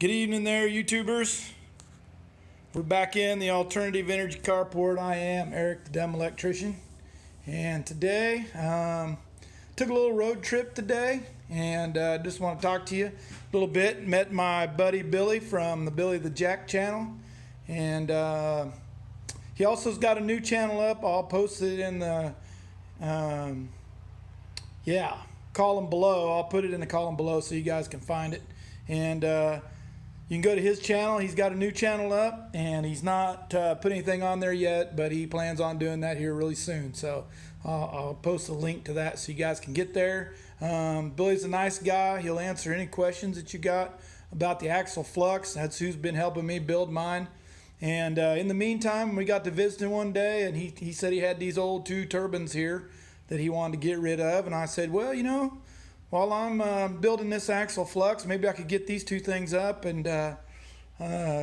Good evening there, YouTubers. We're back in the Alternative Energy Carport. I am Eric, the Dumb Electrician. And today, took a little road trip today and just want to talk to you a little bit. Met my buddy Billy from the Billy the Jack channel. And he also's got a new channel up. I'll post it in the, column below. I'll put it in the column below so you guys can find it. And you can go to his channel. He's got a new channel up, and he's not put anything on there yet, but he plans on doing that here really soon. So I'll post a link to that so you guys can get there. Billy's a nice guy. He'll answer any questions that you got about the Axial Flux. That's who's been helping me build mine. And in the meantime, we got to visit him one day, and he said he had these old 2 turbines here that he wanted to get rid of. And I said, well, you know, while I'm building this Axial Flux, maybe I could get these 2 things up and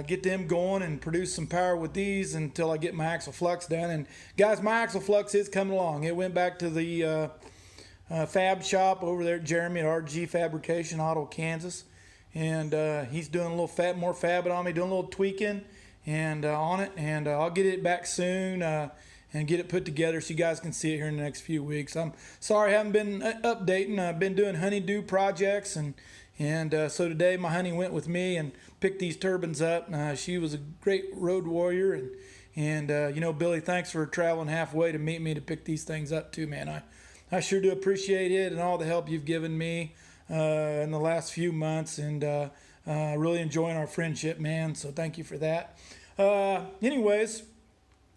get them going and produce some power with these until I get my Axial Flux done. And guys, my Axial Flux is coming along. It went back to the fab shop over there at Jeremy at RG Fabrication, Otto, Kansas. And he's doing a little more fabbing on me, doing a little tweaking and on it. And I'll get it back soon. And get it put together so you guys can see it here in the next few weeks. I'm sorry I haven't been updating. I've been doing honeydew projects, and so today my honey went with me and picked these turbines up. She was a great road warrior, and you know, Billy, thanks for traveling halfway to meet me to pick these things up too, man. I sure do appreciate it and all the help you've given me in the last few months, and really enjoying our friendship, man. So thank you for that. Anyways.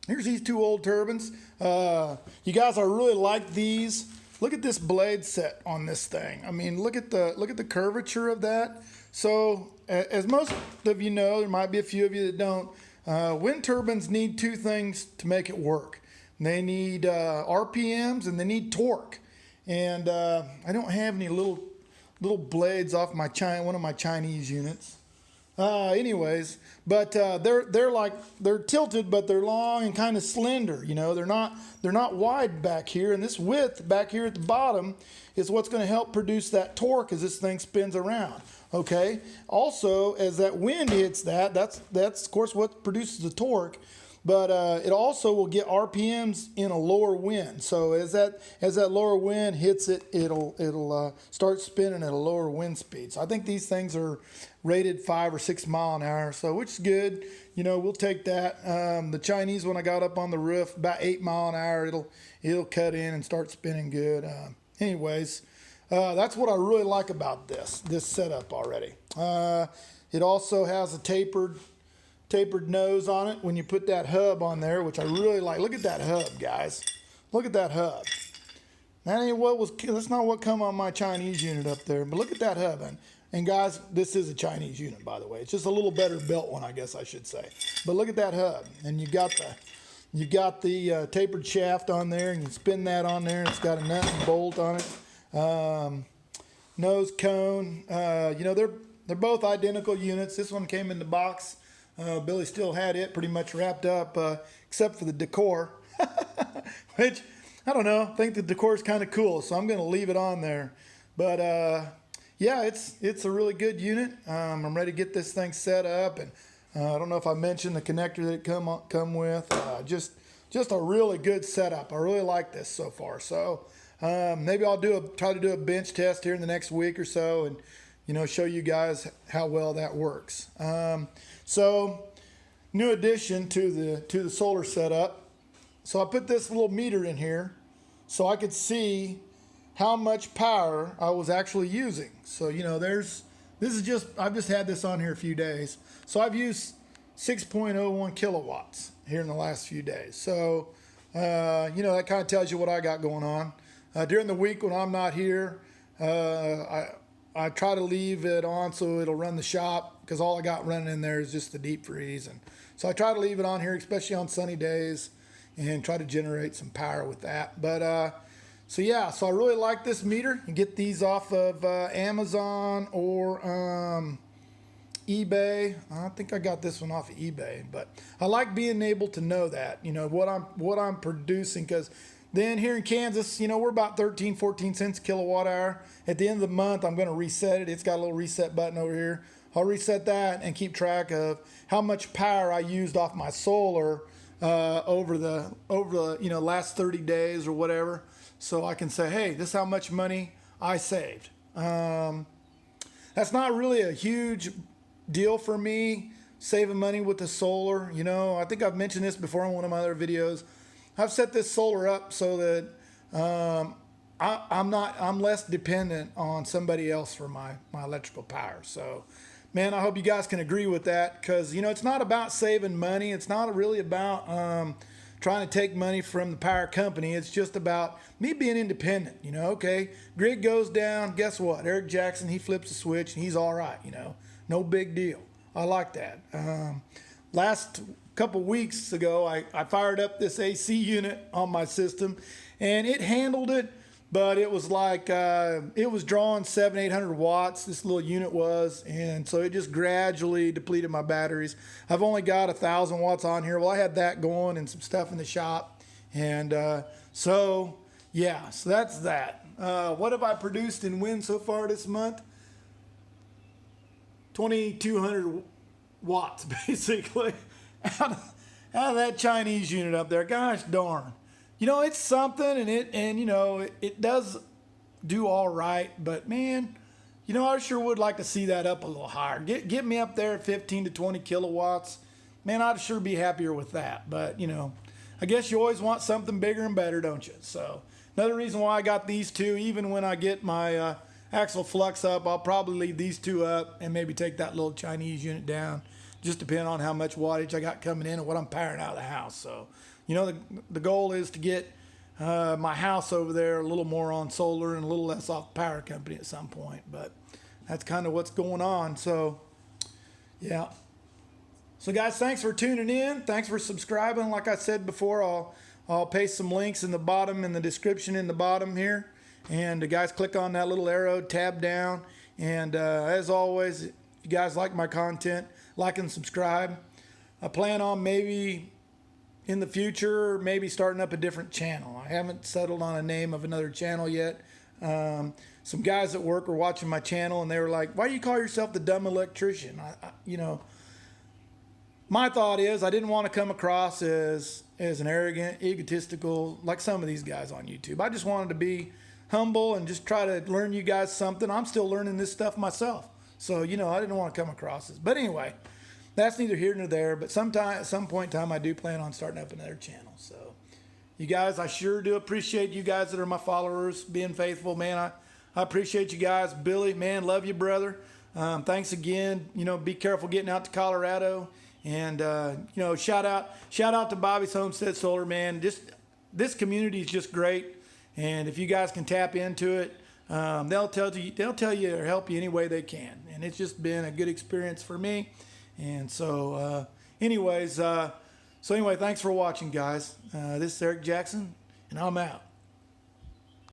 Here's these 2 old turbines. You guys, I really like these. Look at this blade set on this thing. I mean, look at the curvature of that. So, as most of you know, there might be a few of you that don't. Wind turbines need 2 things to make it work. They need RPMs and they need torque. And I don't have any little blades off my one of my Chinese units. Anyways, but they're tilted, but they're long and kind of slender. You know, they're not wide back here, and this width back here at the bottom is what's going to help produce that torque as this thing spins around. Okay. Also, as that wind hits that's of course what produces the torque. But it also will get RPMs in a lower wind. So as that lower wind hits it, it'll start spinning at a lower wind speed. So I think these things are rated 5 or 6 mile an hour, so which is good. You know, we'll take that. The Chinese one I got up on the roof, about 8 mile an hour. It'll cut in and start spinning good. Anyways, that's what I really like about this setup already. It also has a tapered nose on it when you put that hub on there, which I really like. Look at that hub, guys. Look at that hub. That's not what come on my Chinese unit up there, but look at that hub. And guys, this is a Chinese unit, by the way. It's just a little better built one, I guess I should say. But look at that hub. And you got the tapered shaft on there, and you spin that on there, and it's got a nut and bolt on it. Nose cone. You know, they're both identical units. This one came in the box. Billy still had it pretty much wrapped up, except for the decor, which, I don't know, I think the decor is kind of cool, so I'm going to leave it on there. But, yeah, it's a really good unit. I'm ready to get this thing set up, and I don't know if I mentioned the connector that it come with. Just a really good setup. I really like this so far. So maybe I'll try to do a bench test here in the next week or so, and you know, show you guys how well that works. So, new addition to the solar setup. So I put this little meter in here so I could see how much power I was actually using. So, you know, I've just had this on here a few days. So I've used 6.01 kilowatts here in the last few days. So, you know, that kind of tells you what I got going on. During the week when I'm not here, I try to leave it on so it'll run the shop, because all I got running in there is just the deep freeze. And so I try to leave it on here, especially on sunny days, and try to generate some power with that. But so yeah, so I really like this meter. You get these off of Amazon or eBay. I think I got this one off of eBay, but I like being able to know that, you know, what I'm producing, because then here in Kansas, you know, we're about 13, 14 cents a kilowatt hour. At the end of the month, I'm going to reset it. It's got a little reset button over here. I'll reset that and keep track of how much power I used off my solar over the last 30 days or whatever, so I can say, hey, this is how much money I saved. That's not really a huge deal for me, saving money with the solar. I think I've mentioned this before in one of my other videos. I've set this solar up so that I'm less dependent on somebody else for my electrical power. So, man, I hope you guys can agree with that, because it's not about saving money. It's not really about trying to take money from the power company. It's just about me being independent. Okay, grid goes down, guess what? Eric Jackson, he flips a switch and he's all right. No big deal. I like that. Last couple weeks ago, I fired up this AC unit on my system, and it handled it, but it was like it was drawing 700-800 watts. This little unit was, and so it just gradually depleted my batteries. I've only got 1,000 watts on here. Well, I had that going and some stuff in the shop, and so that's that. What have I produced in wind so far this month? 2,200 watts, basically, out of that Chinese unit up there. Gosh darn. It's something, and it does do all right, but man, I sure would like to see that up a little higher. Get me up there at 15 to 20 kilowatts. Man, I'd sure be happier with that. But, I guess you always want something bigger and better, don't you? So another reason why I got these two, even when I get my Axial Flux up, I'll probably leave these two up and maybe take that little Chinese unit down, just depending on how much wattage I got coming in and what I'm powering out of the house. So, the goal is to get my house over there a little more on solar and a little less off the power company at some point. But that's kind of what's going on. So, yeah. So, guys, thanks for tuning in. Thanks for subscribing. Like I said before, I'll paste some links in the bottom, in the description in the bottom here. And guys, click on that little arrow, tab down. And as always, if you guys like my content, like and subscribe. I plan on maybe in the future, maybe starting up a different channel. I haven't settled on a name of another channel yet. Some guys at work were watching my channel, and they were like, why do you call yourself the dumb electrician? My thought is I didn't want to come across as an arrogant, egotistical, like some of these guys on YouTube. I just wanted to be humble and just try to learn you guys something. I'm still learning this stuff myself. So, I didn't want to come across as. But anyway, that's neither here nor there. But at some point in time, I do plan on starting up another channel. So, you guys, I sure do appreciate you guys that are my followers being faithful. Man, I appreciate you guys. Billy, man, love you, brother. Thanks again. Be careful getting out to Colorado. And, shout out to Bobby's Homestead Solar, man. This community is just great. And if you guys can tap into it, they'll tell you or help you any way they can. And it's just been a good experience for me. And so, anyway, thanks for watching, guys. This is Eric Jackson, and I'm out.